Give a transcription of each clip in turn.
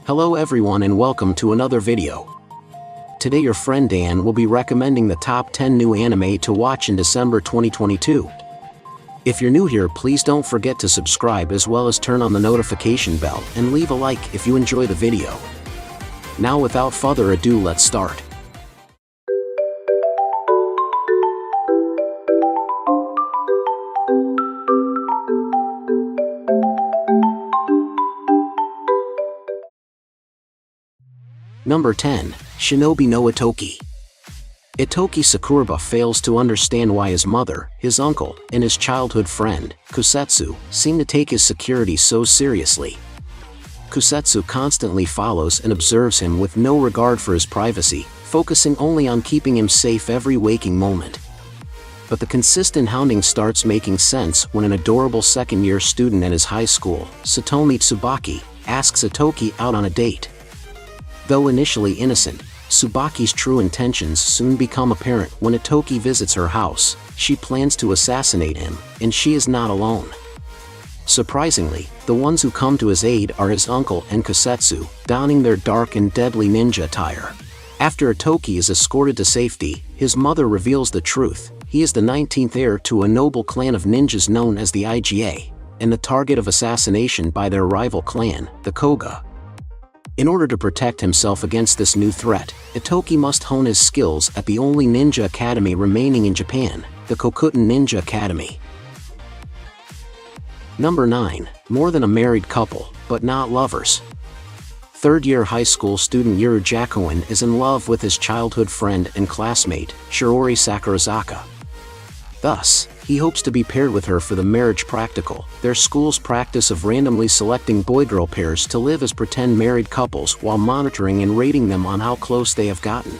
Hello everyone and welcome to another video. Today your friend Dan will be recommending the top 10 new anime to watch in December 2022. If you're new here, please don't forget to subscribe as well as turn on the notification bell and leave a like if you enjoy the video. Now without further ado, let's start. Number 10. Shinobi no Ittoki. Ittoki Sakuraba fails to understand why his mother, his uncle, and his childhood friend, Kusetsu, seem to take his security so seriously. Kusetsu constantly follows and observes him with no regard for his privacy, focusing only on keeping him safe every waking moment. But the consistent hounding starts making sense when an adorable second-year student at his high school, Satomi Tsubaki, asks Ittoki out on a date. Though initially innocent, Tsubaki's true intentions soon become apparent when Ittoki visits her house. She plans to assassinate him, and she is not alone. Surprisingly, the ones who come to his aid are his uncle and Kusetsu, donning their dark and deadly ninja attire. After Ittoki is escorted to safety, his mother reveals the truth. He is the 19th heir to a noble clan of ninjas known as the IGA, and the target of assassination by their rival clan, the Koga. In order to protect himself against this new threat, Ittoki must hone his skills at the only ninja academy remaining in Japan, the Kokuten Ninja Academy. Number 9. More than a married couple, but not lovers. Third-year high school student Yuru Jakuin is in love with his childhood friend and classmate, Shiori Sakurazaka. Thus, he hopes to be paired with her for the marriage practical, their school's practice of randomly selecting boy-girl pairs to live as pretend married couples while monitoring and rating them on how close they have gotten.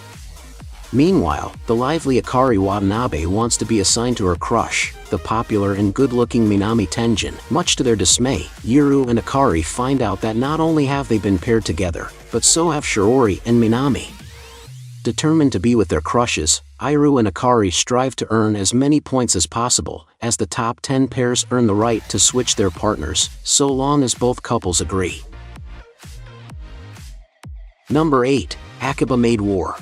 Meanwhile, the lively Akari Watanabe wants to be assigned to her crush, the popular and good-looking Minami Tenjin. Much to their dismay, Yuru and Akari find out that not only have they been paired together, but so have Shiori and Minami. Determined to be with their crushes, Iru and Akari strive to earn as many points as possible, as the top 10 pairs earn the right to switch their partners, so long as both couples agree. Number 8. Akiba Maid War.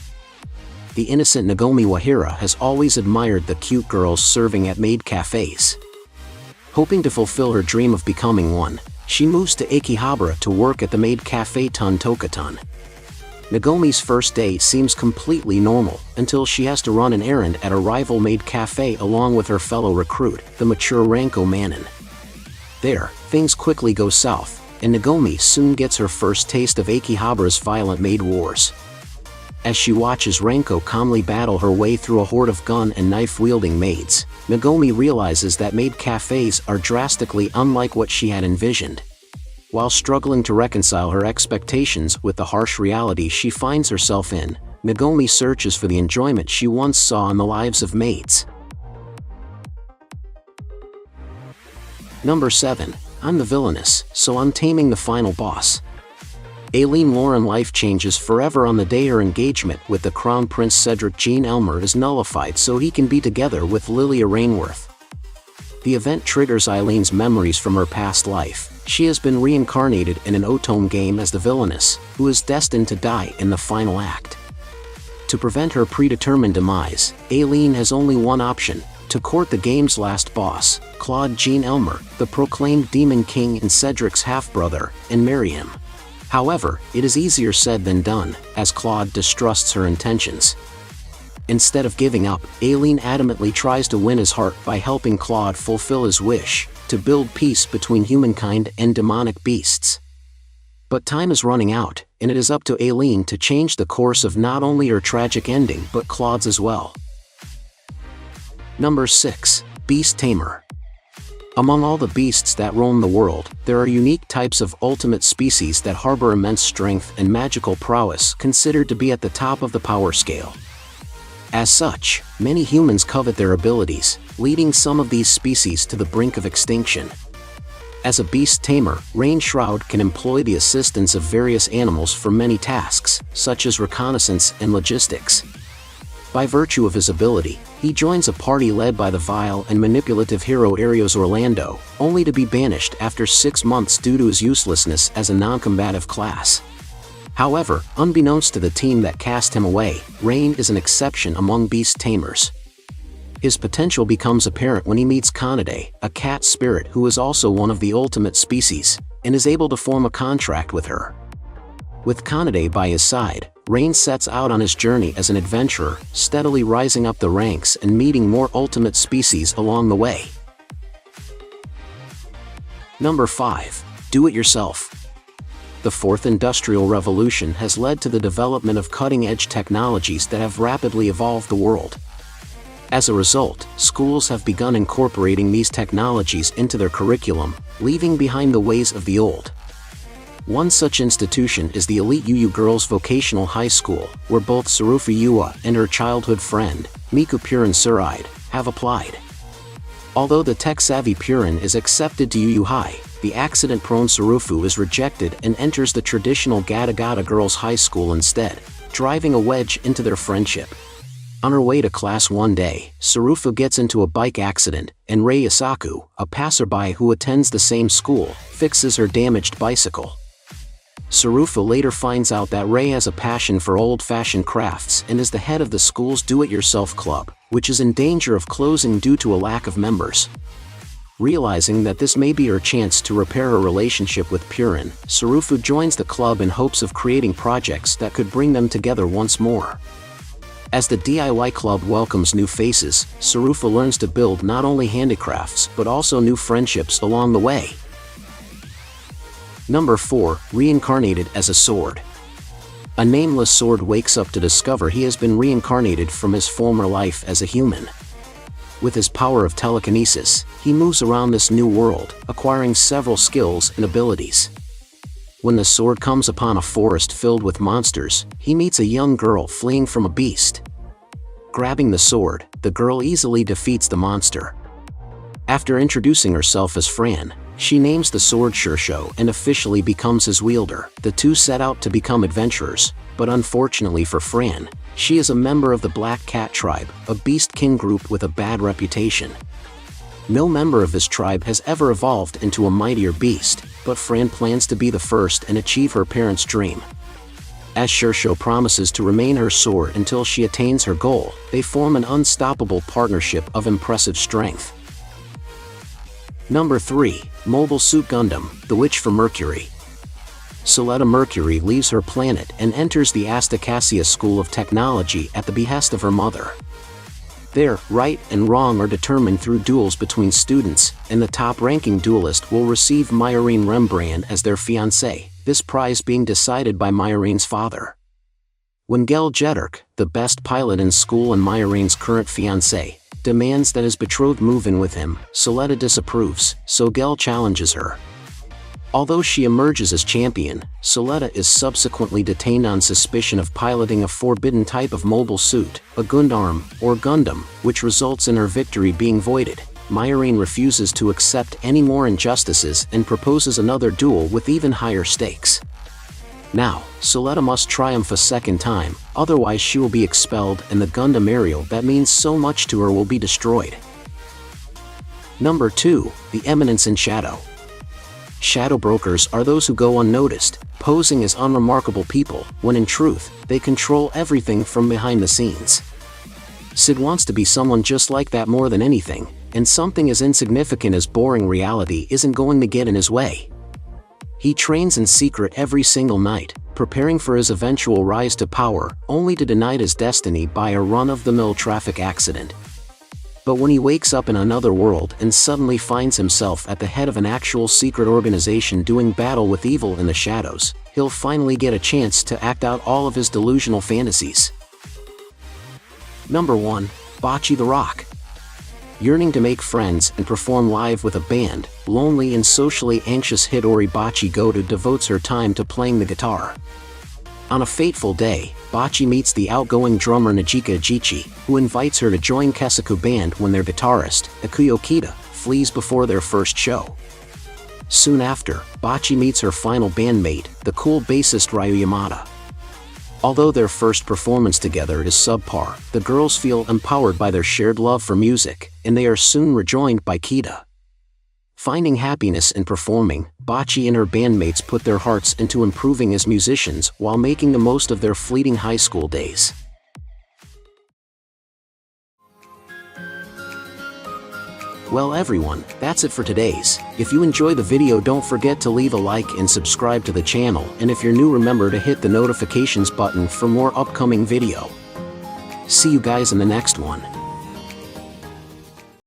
The innocent Nagomi Wahira has always admired the cute girls serving at maid cafes. Hoping to fulfill her dream of becoming one, she moves to Akihabara to work at the maid cafe Ton Tokaton. Nagomi's first day seems completely normal, until she has to run an errand at a rival maid cafe along with her fellow recruit, the mature Ranko Manin. There, things quickly go south, and Nagomi soon gets her first taste of Akihabara's violent maid wars. As she watches Ranko calmly battle her way through a horde of gun and knife-wielding maids, Nagomi realizes that maid cafes are drastically unlike what she had envisioned. While struggling to reconcile her expectations with the harsh reality she finds herself in, Nagomi searches for the enjoyment she once saw in the lives of maids. Number 7. I'm the Villainess, so I'm taming the final boss. Aileen Lauren life changes forever on the day her engagement with the Crown Prince Cedric Jean Elmer is nullified so he can be together with Lilia Rainworth. The event triggers Eileen's memories from her past life. She has been reincarnated in an Otome game as the Villainess, who is destined to die in the final act. To prevent her predetermined demise, Aileen has only one option: to court the game's last boss, Claude Jean Elmer, the proclaimed Demon King and Cedric's half-brother, and marry him. However, it is easier said than done, as Claude distrusts her intentions. Instead of giving up, Aileen adamantly tries to win his heart by helping Claude fulfill his wish, to build peace between humankind and demonic beasts. But time is running out, and it is up to Aileen to change the course of not only her tragic ending but Claude's as well. Number 6. Beast Tamer. Among all the beasts that roam the world, there are unique types of ultimate species that harbor immense strength and magical prowess, considered to be at the top of the power scale. As such, many humans covet their abilities, leading some of these species to the brink of extinction. As a beast tamer, Rain Shroud can employ the assistance of various animals for many tasks, such as reconnaissance and logistics. By virtue of his ability, he joins a party led by the vile and manipulative hero Arios Orlando, only to be banished after 6 months due to his uselessness as a non-combative class. However, unbeknownst to the team that cast him away, Rain is an exception among beast tamers. His potential becomes apparent when he meets Kanade, a cat spirit who is also one of the ultimate species, and is able to form a contract with her. With Kanade by his side, Rain sets out on his journey as an adventurer, steadily rising up the ranks and meeting more ultimate species along the way. Number 5. Do-it-yourself. The fourth industrial revolution has led to the development of cutting-edge technologies that have rapidly evolved the world. As a result, schools have begun incorporating these technologies into their curriculum, leaving behind the ways of the old. One such institution is the elite UU Girls Vocational High School, where both Sarufu Yua and her childhood friend, Miku Purin Suride, have applied. Although the tech-savvy Purin is accepted to UU High, the accident-prone Sarufu is rejected and enters the traditional Gata Gata Girls High School instead, driving a wedge into their friendship. On her way to class one day, Sarufu gets into a bike accident, and Rei Isaku, a passerby who attends the same school, fixes her damaged bicycle. Sarufu later finds out that Rei has a passion for old-fashioned crafts and is the head of the school's do-it-yourself club, which is in danger of closing due to a lack of members. Realizing that this may be her chance to repair her relationship with Purin, Sarufu joins the club in hopes of creating projects that could bring them together once more. As the DIY club welcomes new faces, Sarufu learns to build not only handicrafts but also new friendships along the way. Number 4. Reincarnated as a sword. A nameless sword wakes up to discover he has been reincarnated from his former life as a human. With his power of telekinesis, he moves around this new world, acquiring several skills and abilities. When the sword comes upon a forest filled with monsters, he meets a young girl fleeing from a beast. Grabbing the sword, the girl easily defeats the monster. After introducing herself as Fran, she names the sword Shursho and officially becomes his wielder. The two set out to become adventurers, but unfortunately for Fran, she is a member of the Black Cat tribe, a beast king group with a bad reputation. No member of this tribe has ever evolved into a mightier beast, but Fran plans to be the first and achieve her parents' dream. As Shursho promises to remain her sword until she attains her goal, they form an unstoppable partnership of impressive strength. Number 3. Mobile Suit Gundam, The Witch from Mercury. Soletta Mercury leaves her planet and enters the Astacasia School of Technology at the behest of her mother. There, right and wrong are determined through duels between students, and the top-ranking duelist will receive Myrene Rembrandt as their fiancé, this prize being decided by Myrene's father. When Gel Jeterk, the best pilot in school and Myrene's current fiancé, demands that his betrothed move in with him, Soletta disapproves, so Gel challenges her. Although she emerges as champion, Soletta is subsequently detained on suspicion of piloting a forbidden type of mobile suit, a Gundam, or Gundam, which results in her victory being voided. Myrene refuses to accept any more injustices and proposes another duel with even higher stakes. Now, Soletta must triumph a second time, otherwise she will be expelled and the Gundam aerial that means so much to her will be destroyed. Number 2. The Eminence in Shadow. Shadow brokers are those who go unnoticed, posing as unremarkable people, when in truth, they control everything from behind the scenes. Sid wants to be someone just like that more than anything, and something as insignificant as boring reality isn't going to get in his way. He trains in secret every single night, preparing for his eventual rise to power, only to deny his destiny by a run-of-the-mill traffic accident. But when he wakes up in another world and suddenly finds himself at the head of an actual secret organization doing battle with evil in the shadows, he'll finally get a chance to act out all of his delusional fantasies. Number 1. Bocchi the Rock. Yearning to make friends and perform live with a band, lonely and socially anxious Hidori Bocchi Goto devotes her time to playing the guitar. On a fateful day, Bocchi meets the outgoing drummer Najika Ajichi, who invites her to join Kesaku Band when their guitarist, Ikuyo Kita, flees before their first show. Soon after, Bocchi meets her final bandmate, the cool bassist Ryu Yamada. Although their first performance together is subpar, the girls feel empowered by their shared love for music, and they are soon rejoined by Kita. Finding happiness in performing, Bocchi and her bandmates put their hearts into improving as musicians while making the most of their fleeting high school days. Well everyone, that's it for today's. If you enjoy the video, don't forget to leave a like and subscribe to the channel, and if you're new, remember to hit the notifications button for more upcoming video. See you guys in the next one.